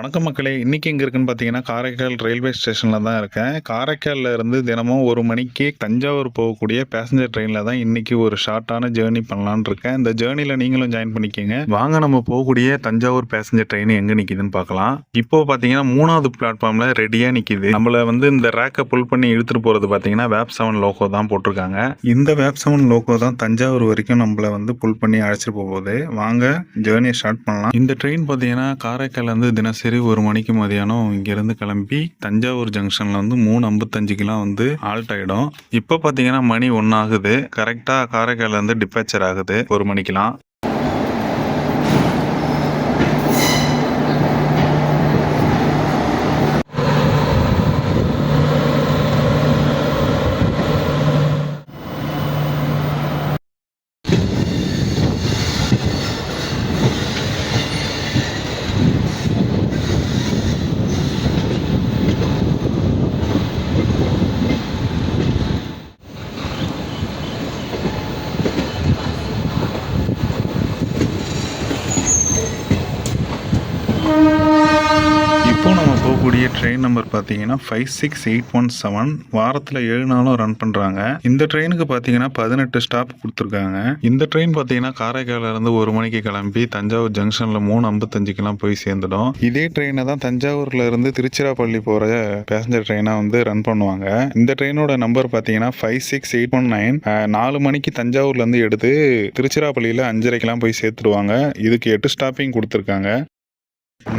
வணக்கம் மக்களே! இன்னைக்கு எங்க இருக்குன்னு பார்த்தீங்கன்னா, காரைக்கால் ரயில்வே ஸ்டேஷன்ல தான் இருக்கேன். காரைக்கால்ல இருந்து தினமும் 1 மணிக்கு தஞ்சாவூர் போகக்கூடிய பேசஞ்சர் ட்ரெயின்ல தான் இன்னைக்கு ஒரு ஷார்ட்டான ஜர்னி பண்ணலான்னு இருக்கேன். இந்த ஜர்னில நீங்களும் ஜாயின் பண்ணிக்கங்க. வாங்க நம்ம போகக்கூடிய தஞ்சாவூர் பேசஞ்சர் ட்ரெயின் எங்க நிக்குதுன்னு பார்க்கலாம். இப்போ பார்த்தீங்கன்னா 3வது பிளாட்ஃபார்ம்ல ரெடியா நிக்குது. நம்மள இந்த ரேக்க புல் பண்ணி இழுத்துட்டு போறது பார்த்தீங்கன்னா, வேப் 7 லோகோ தான் போட்டிருக்காங்க. இந்த வேப் 7 லோகோ தான் தஞ்சாவூர் வரைக்கும் நம்மள புல் பண்ணி அழைச்சிட்டு போகுது. வாங்க ஜர்னிய ஸ்டார்ட் பண்ணலாம். இந்த ட்ரெயின் பார்த்தீங்கன்னா, காரைக்கால்ல இருந்து தினசரி 1 மணிக்கு மதியானம் இங்கிருந்து கிளம்பி தஞ்சாவூர் ஜங்ஷன்ல 3:55க்குலாம் ஆல்ட் ஆயிடும். இப்போ பார்த்தீங்கன்னா மணி 1 ஆகுது. கரெக்டா காரைக்கால்ல இருந்து டிபாச்சர் ஆகுது 1 மணிக்கெல்லாம். இப்போ நம்ம போகக்கூடிய ட்ரெயின் நம்பர் பார்த்தீங்கன்னா 56817. வாரத்தில் 7 நாளும் ரன் பண்ணுறாங்க. இந்த ட்ரெயினுக்கு பார்த்தீங்கன்னா 18 ஸ்டாப் கொடுத்துருக்காங்க. இந்த ட்ரெயின் பார்த்தீங்கன்னா காரைக்கால்ல இருந்து 1 மணிக்கு கிளம்பி தஞ்சாவூர் ஜங்ஷனில் 3:55க்கெல்லாம் போய் சேர்ந்துடும். இதே ட்ரெயினை தான் தஞ்சாவூர்ல இருந்து திருச்சிராப்பள்ளி போகிற பேசஞ்சர் ட்ரெயினாக ரன் பண்ணுவாங்க. இந்த ட்ரெயினோட நம்பர் பார்த்தீங்கன்னா 56819. 4 மணிக்கு தஞ்சாவூர்லேருந்து எடுத்து திருச்சிராப்பள்ளியில் 5:30க்கெல்லாம் போய் சேர்த்துடுவாங்க. இதுக்கு 8 ஸ்டாப்பிங் கொடுத்துருக்காங்க.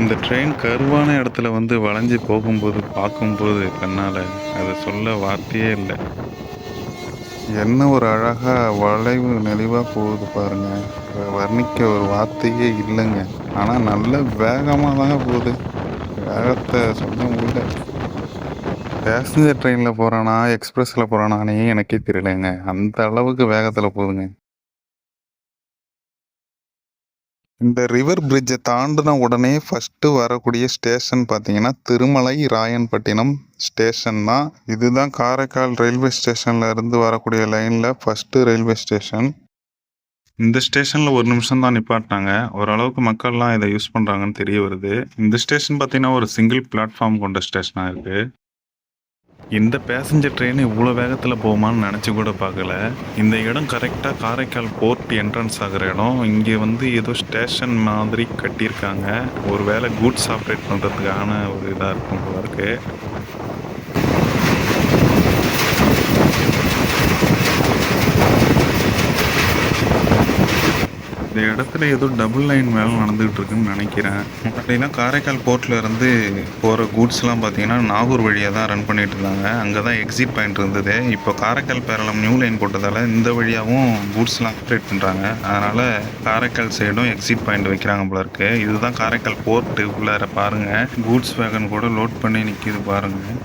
இந்த ட்ரெயின் கர்வான இடத்துல வளைஞ்சு போகும்போது பார்க்கும்போது கண்ணால் அதை சொல்ல வார்த்தையே இல்லை. என்ன ஒரு அழகா வளைவு நெளிவாக போகுது பாருங்க. வர்ணிக்க ஒரு வார்த்தையே இல்லைங்க. ஆனால் நல்ல வேகமாக தாங்க போகுது. வேகத்தை சொல்ல முடியல. பேசஞ்சர் ட்ரெயினில் போகிறானா எக்ஸ்பிரஸில் போகிறானானே எனக்கே தெரியலைங்க. அந்த அளவுக்கு வேகத்தில் போகுதுங்க. இந்த ரிவர் பிரிட்ஜை தாண்டின உடனே ஃபர்ஸ்ட் வரக்கூடிய ஸ்டேஷன் பார்த்தீங்கன்னா திருமலை ராயன்பட்டினம் ஸ்டேஷன் தான். இதுதான் காரைக்கால் ரயில்வே ஸ்டேஷன்ல இருந்து வரக்கூடிய லைன்ல ஃபர்ஸ்ட் ரயில்வே ஸ்டேஷன். இந்த ஸ்டேஷன்ல 1 நிமிஷம் தான் நிப்பாட்டினாங்க. ஓரளவுக்கு மக்கள்லாம் இதை யூஸ் பண்றாங்கன்னு தெரிய வருது. இந்த ஸ்டேஷன் பார்த்தீங்கன்னா ஒரு சிங்கிள் பிளாட்ஃபார்ம் கொண்ட ஸ்டேஷனா இருக்கு. இந்த பேசஞ்சர் ட்ரெயின் இவ்வளோ வேகத்தில் போகுமான்னு நினச்சி கூட பார்க்கல. இந்த இடம் கரெக்டாக காரைக்கால் போர்ட் என்ட்ரன்ஸ் ஆகிற இடம். இங்கே ஏதோ ஸ்டேஷன் மாதிரி கட்டியிருக்காங்க. ஒரு வேளை கூட்ஸ் ஆப்ரேட் பண்ணுறதுக்கான ஒரு இதாக இருக்கும் போல இருக்கு. இந்த இடத்துல ஏதோ டபுள் லைன் வேலை நடந்துகிட்டு இருக்குன்னு நினைக்கிறேன். முன்னாடிலாம் காரைக்கால் போர்ட்ல இருந்து போகிற கூட்ஸ்லாம் பார்த்தீங்கன்னா நாகூர் வழியாக தான் ரன் பண்ணிட்டு இருந்தாங்க. அங்கே தான் எக்ஸிட் பாயிண்ட் இருந்தது. இப்போ காரைக்கால் பேரளம் நியூ லைன் போட்டதால் இந்த வழியாகவும் கூட்ஸ்லாம் ஆப்ரேட் பண்ணுறாங்க. அதனால் காரைக்கால் சைடும் எக்ஸிட் பாயிண்ட் வைக்கிறாங்க போல இருக்கு. இதுதான் காரைக்கால் போர்ட்டு. உள்ளார பாருங்கள், கூட்ஸ் வேகன் கூட லோட் பண்ணி நிற்கிது பாருங்கள்.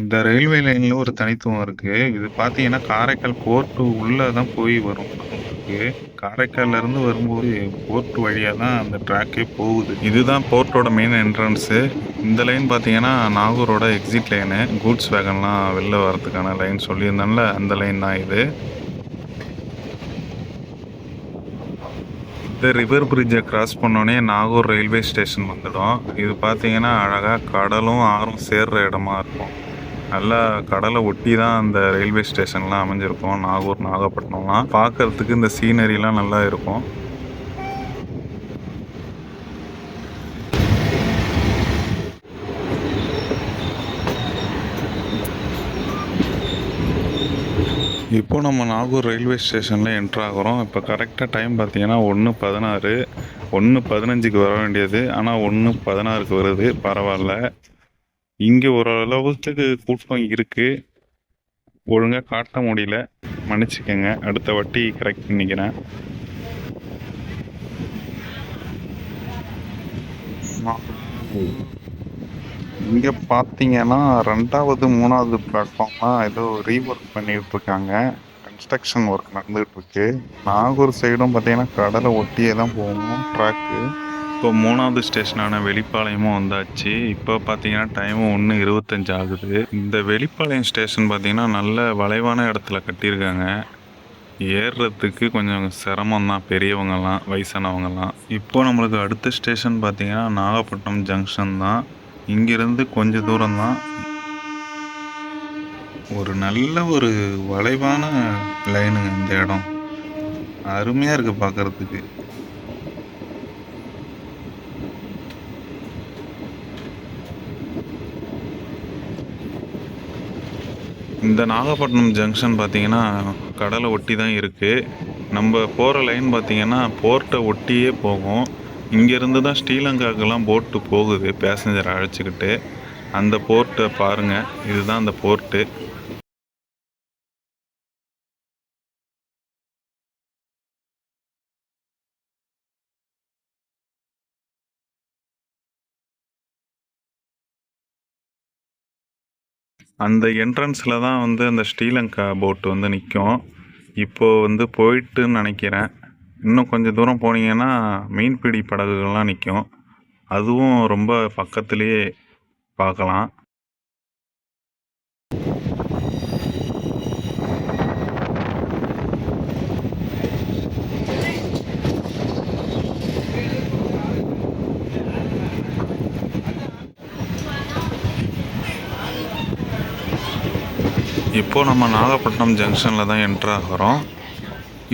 இந்த ரயில்வே லைனில் ஒரு தனித்துவம் இருக்குது. இது பார்த்தீங்கன்னா காரைக்கால் போர்ட்டு உள்ளே தான் போய் வரும். காரைக்கால்ல இருந்து வரும்போது போர்ட் வழியாக தான் அந்த ட்ராக்கே போகுது. இதுதான் போர்ட்டோட மெயின் என்ட்ரன்ஸு. இந்த லைன் பார்த்தீங்கன்னா நாகூரோட எக்ஸிட் லைனு. கூட்ஸ் வேகன்லாம் வெளில வரதுக்கான லைன் சொல்லியிருந்தால அந்த லைன் தான் இது. இந்த ரிவர் பிரிட்ஜை கிராஸ் பண்ணோடனே நாகூர் ரயில்வே ஸ்டேஷன் வந்துடும். இது பார்த்தீங்கன்னா அழகாக கடலும் ஆறும் சேர்ற இடமா இருக்கும். நல்லா கடலை ஒட்டி தான் அந்த ரயில்வே ஸ்டேஷன்லாம் அமைஞ்சிருக்கும். நாகூர் நாகப்பட்டினம்லாம் பார்க்கறதுக்கு இந்த சீனரிலாம் நல்லா இருக்கும். இப்போ நம்ம நாகூர் ரயில்வே ஸ்டேஷனில் என்ட்ரு ஆகிறோம். இப்போ கரெக்டாக டைம் பார்த்தீங்கன்னா 1:16. 1:15க்கு வர வேண்டியது, ஆனால் 1:16க்கு வருது. பரவாயில்ல. இங்கே ஓரளவுக்கு கூட்டம் இருக்குது. ஒழுங்காக காட்ட முடியல, மன்னிச்சுக்கோங்க. அடுத்த வாட்டி கரெக்ட் பண்ணிக்கிறேன். இங்கே பார்த்தீங்கன்னா 2வது 3வது பிளாட்ஃபார்மாக ஏதோ ரீஒர்க் பண்ணிகிட்டு இருக்காங்க. கன்ஸ்ட்ரக்ஷன் ஒர்க் நடந்துகிட்டு இருக்கு. நாகூர் சைடும் பார்த்தீங்கன்னா கடலை ஒட்டியே தான் போகணும் ட்ராக்கு. இப்போ 3வது ஸ்டேஷனான வெளிப்பாளையமும் வந்தாச்சு. இப்போ பார்த்தீங்கன்னா டைமும் 1:25 ஆகுது. இந்த வெளிப்பாளையம் ஸ்டேஷன் பார்த்தீங்கன்னா நல்ல வளைவான இடத்துல கட்டியிருக்காங்க. ஏறுறதுக்கு கொஞ்சம் சிரமம் தான் பெரியவங்கலாம், வயசானவங்கலாம். இப்போ நம்மளுக்கு அடுத்த ஸ்டேஷன் பார்த்தீங்கன்னா, நாகப்பட்டினம் ஜங்ஷன் தான். இங்கேருந்து கொஞ்சம் தூரம் தான். ஒரு நல்ல ஒரு வளைவான லைனுங்க இந்த இடம். அருமையாக இருக்குது பார்க்குறதுக்கு. இந்த நாகப்பட்டினம் ஜங்ஷன் பார்த்தீங்கன்னா, கடலை ஒட்டி தான் இருக்குது. நம்ம போகிற லைன் பார்த்தீங்கன்னா, போர்ட்டை ஒட்டியே போகும். இங்கேருந்து தான் ஸ்ரீலங்காவுக்கெல்லாம் போட்டு போகுது பேசஞ்சரை அழைச்சிக்கிட்டு. அந்த போர்ட்டை பாருங்கள், இதுதான் அந்த போர்ட்டு. அந்த என்ட்ரன்ஸில் தான் வந்து அந்த ஸ்ரீலங்கா போட்டு வந்து நிற்கும். இப்போது வந்து போயிட்டுன்னு நினைக்கிறேன். இன்னும் கொஞ்சம் தூரம் போனீங்கன்னா மீன்பிடி படகுகள்லாம் நிற்கும். அதுவும் ரொம்ப பக்கத்துலேயே பார்க்கலாம். இப்போது நம்ம நாகப்பட்டினம் ஜங்ஷனில் தான் என்ட்ரு ஆகிறோம்.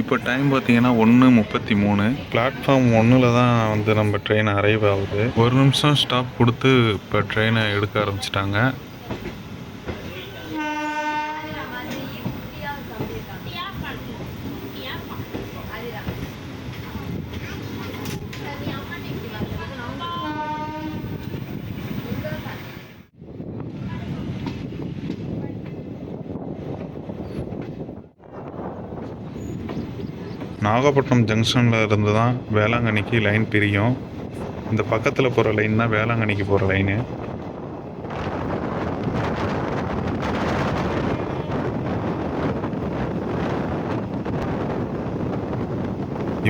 இப்போ டைம் பார்த்தீங்கன்னா 1:33. பிளாட்ஃபார்ம் 1ல் தான் வந்து நம்ம ட்ரெயின் அரைவ் ஆகுது. 1 நிமிஷம் ஸ்டாப் கொடுத்து இப்போ ட்ரெயினை எடுக்க ஆரம்பிச்சிட்டாங்க. நாகப்பட்டினம் ஜங்ஷனில் இருந்து தான் வேளாங்கண்ணிக்கு லைன் பிரியும். இந்த பக்கத்தில் போகிற லைன் தான் வேளாங்கண்ணிக்கு போகிற லைனு.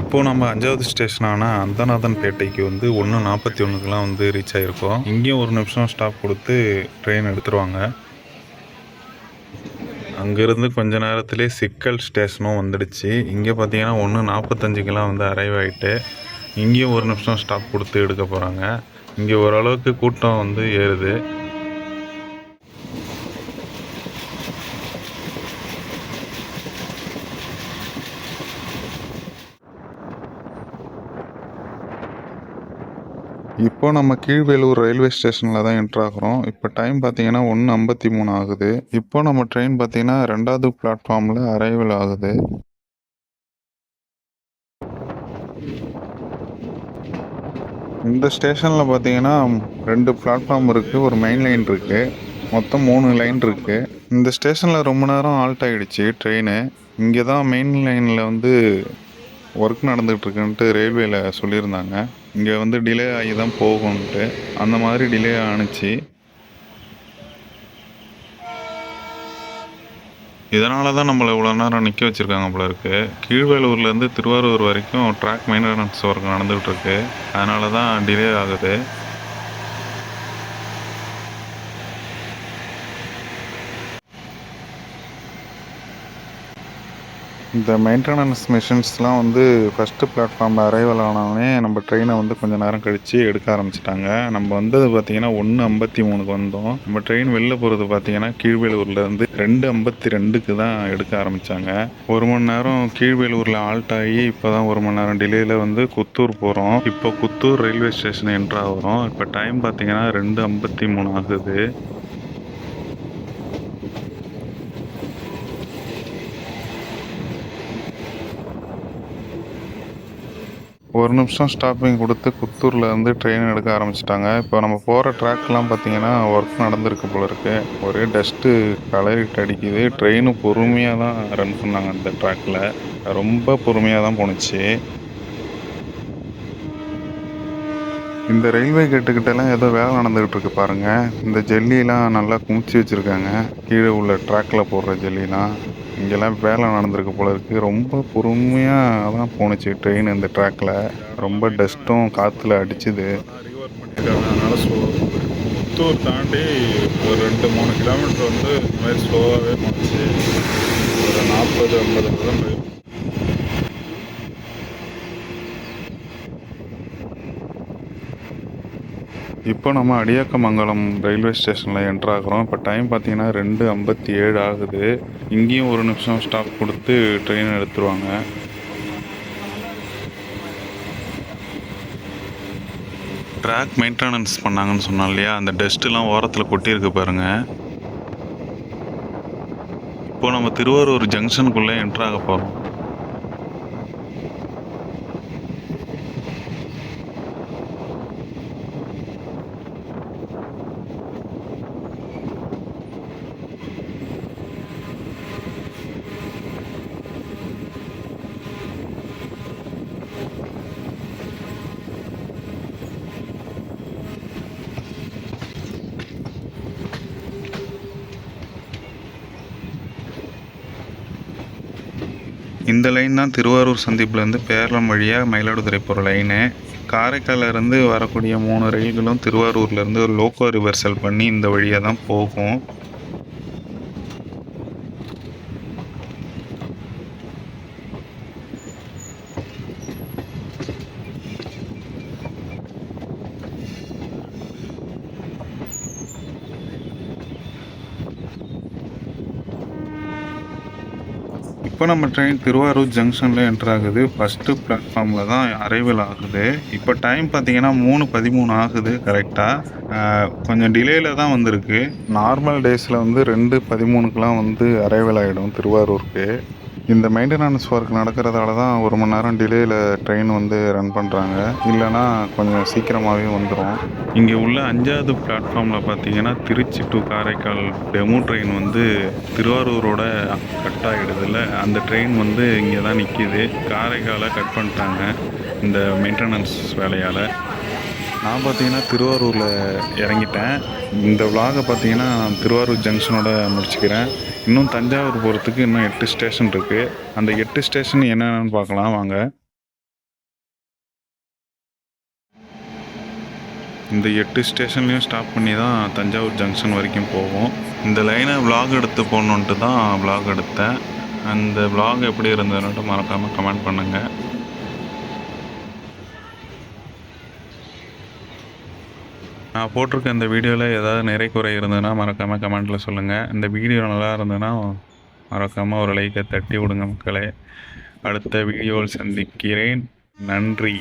இப்போது நம்ம 5வது ஸ்டேஷனான அந்தநாதன்பேட்டைக்கு வந்து 1:41க்குலாம் வந்து ரீச் ஆகிருக்கோம். இங்கேயும் 1 நிமிஷம் ஸ்டாப் கொடுத்து ட்ரெயின் எடுத்துருவாங்க. அங்கேருந்து கொஞ்ச நேரத்திலே சிக்கல் ஸ்டேஷனும் வந்துடுச்சு. இங்கே பார்த்தீங்கன்னா 1:45க்கெலாம் வந்து அரைவ் ஆகிட்டு இங்கேயும் 1 நிமிஷம் ஸ்டாப் கொடுத்து எடுக்க போகிறாங்க. இங்கே ஓரளவுக்கு கூட்டம் வந்து ஏறுது. இப்போ நம்ம கீழ்வேலூர் ரயில்வே ஸ்டேஷனில் தான் என்ட்ரு ஆகிறோம். இப்போ டைம் பார்த்தீங்கன்னா 1:53 ஆகுது. இப்போ நம்ம ட்ரெயின் பார்த்தீங்கன்னா 2வது பிளாட்ஃபார்மில் அரைவல் ஆகுது. இந்த ஸ்டேஷனில் பார்த்தீங்கன்னா 2 பிளாட்ஃபார்ம் இருக்குது, ஒரு மெயின் லைன் இருக்குது, மொத்தம் 3 லைன் இருக்குது. இந்த ஸ்டேஷனில் ரொம்ப நேரம் ஆல்ட் ஆகிடுச்சு ட்ரெயின். இங்கே தான் மெயின் லைனில் வந்து ஒர்க் நடந்துகிட்ருக்குன்ட்டு ரயில்வேல சொல்லியிருந்தாங்க. இங்கே வந்து டிலே ஆகி தான் போகும்ன்ட்டு. அந்த மாதிரி டிலே ஆணுச்சு. இதனால தான் நம்மளை இவ்வளோ நேரம் நிற்க வச்சுருக்காங்க போல இருக்குது. கீழ்வேலூர்லேருந்து திருவாரூர் வரைக்கும் ட்ராக் மெயின்டெனன்ஸ் ஒர்க் நடந்துகிட்ருக்கு. அதனால தான் டிலே ஆகுது. இந்த மெயின்டெனன்ஸ் மிஷின்ஸ்லாம் வந்து ஃபஸ்ட்டு பிளாட்ஃபார்மில் அரைவல் ஆனவுடனே நம்ம ட்ரெயினை வந்து கொஞ்சம் நேரம் கழித்து எடுக்க ஆரம்பிச்சிட்டாங்க. நம்ம வந்தது பார்த்திங்கன்னா 1:53க்கு வந்தோம். நம்ம ட்ரெயின் வெளில போகிறது பார்த்திங்கன்னா கீழ்வேலூர்லேருந்து 2:52க்கு தான் எடுக்க ஆரம்பித்தாங்க. 1 மணி நேரம் கீழ்வேலூரில் ஆல்ட் ஆகி இப்போ தான் 1 மணி நேரம் டிலேயில் வந்து குத்தூர் போகிறோம். இப்போ குத்தூர் ரயில்வே ஸ்டேஷன் என்ட்ரு ஆகிறோம். இப்போ டைம் பார்த்திங்கன்னா 2:53 ஆகுது. ஒரு நிமிஷம் ஸ்டாப்பிங் கொடுத்து குத்தூரில் இருந்து ட்ரெயின் எடுக்க ஆரம்பிச்சிட்டாங்க. இப்போ நம்ம போகிற ட்ராக்லாம் பார்த்தீங்கன்னா ஒர்க் நடந்திருக்கு போல இருக்குது. ஒரே டஸ்ட்டு கலரிட்டு அடிக்குது. ட்ரெயினும் பொறுமையாக தான் ரன் பண்ணாங்க. அந்த ட்ராக்கில் ரொம்ப பொறுமையாக தான் போணுச்சு. இந்த ரயில்வே கேட்டுக்கிட்டலாம் ஏதோ வேலை நடந்துகிட்டு இருக்கு பாருங்கள். இந்த ஜெல்லிலாம் நல்லா குமிச்சு வச்சுருக்காங்க. கீழே உள்ள ட்ராக்கில் போடுற ஜெல்லிலாம் இங்கெல்லாம் வேலை நடந்திருக்கு போல இருக்குது. ரொம்ப பொறுமையாக தான் போணுச்சு ட்ரெயின் இந்த ட்ராக்கில். ரொம்ப டஸ்ட்டும் காற்றுல அடிச்சுது. அதனால புத்தூர் தாண்டி ஒரு 2-3 கிலோமீட்டர் வந்து இந்த மாதிரி ஸ்லோவாகவே போணுச்சு. ஒரு 40-50%. இப்போ நம்ம அடியாக்கமங்கலம் ரயில்வே ஸ்டேஷனில் என்ட்ரு ஆகிறோம். இப்போ டைம் பார்த்தீங்கன்னா 2:57 ஆகுது. இங்கேயும் ஒரு நிமிஷம் ஸ்டாப் கொடுத்து ட்ரெயின் எடுத்துருவாங்க. ட்ராக் மெயின்டெனன்ஸ் பண்ணாங்கன்னு சொன்னோம் இல்லையா, அந்த டஸ்ட்டுலாம் ஓரத்தில் கொட்டியிருக்கு பாருங்கள். இப்போ நம்ம திருவாரூர் ஜங்ஷனுக்குள்ளே என்ட்ரு ஆக போகிறோம். இந்த லைன் தான் திருவாரூர் சந்திப்புலேருந்து பேரளம் வழியாக மயிலாடுதுறை போகிற லைனு. காரைக்காலிலேருந்து வரக்கூடிய 3 ரயில்களும் திருவாரூர்லேருந்து ஒரு லோக்கோ ரிவர்சல் பண்ணி இந்த வழியாக தான் போகும். இப்போ நம்ம ட்ரெயின் திருவாரூர் ஜங்ஷனில் என்ட்ரு ஆகுது. ஃபஸ்ட்டு பிளாட்ஃபார்மில் தான் அரைவல் ஆகுது. இப்போ டைம் பார்த்தீங்கன்னா 3:13 ஆகுது கரெக்டாக. கொஞ்சம் டிலேயில் தான் வந்திருக்கு. நார்மல் டேஸில் வந்து 2:13க்குலாம் வந்து அரைவல் ஆகிடும் திருவாரூருக்கு. இந்த மெயின்டெனன்ஸ் ஒர்க் நடக்கிறதால தான் 1 மணி நேரம் டிலேயில் ட்ரெயின் வந்து ரன் பண்ணுறாங்க. இல்லைனா கொஞ்சம் சீக்கிரமாகவே வந்துடும். இங்கே உள்ள 5வது பிளாட்ஃபார்மில் பார்த்தீங்கன்னா Tiruchi to Karaikal demo train வந்து திருவாரூரோட கட் ஆகிடுதுல்ல, அந்த ட்ரெயின் வந்து இங்கே தான் நிற்கிது. காரைக்காலை கட் பண்ணிட்டாங்க இந்த மெயின்டெனன்ஸ் வேலையால். நான் பார்த்தீங்கன்னா திருவாரூரில் இறங்கிட்டேன். இந்த விலாகை பார்த்தீங்கன்னா திருவாரூர் ஜங்ஷனோட முடிச்சுக்கிறேன். இன்னும் தஞ்சாவூர் போகிறதுக்கு இன்னும் 8 ஸ்டேஷன் இருக்குது. அந்த 8 ஸ்டேஷன் என்னென்னு பார்க்கலாம் வாங்க. இந்த 8 ஸ்டேஷன்லேயும் ஸ்டாப் பண்ணி தான் தஞ்சாவூர் ஜங்ஷன் வரைக்கும் போகும். இந்த லைனை விலாக் எடுத்து போகணுன்ட்டு தான் விலாக் எடுத்தேன். அந்த விலாக் எப்படி இருந்ததுன்னுட்டு மறக்காமல் கமெண்ட் பண்ணுங்கள். நான் போட்டிருக்க இந்த வீடியோவில் ஏதாவது நிறை குறை இருந்ததுன்னா மறக்காமல் கமெண்ட்டில் சொல்லுங்கள். இந்த வீடியோ நல்லா இருந்ததுன்னா மறக்காமல் ஒரு லைக்கை தட்டி விடுங்க மக்களே. அடுத்த வீடியோவில் சந்திக்கிறேன். நன்றி.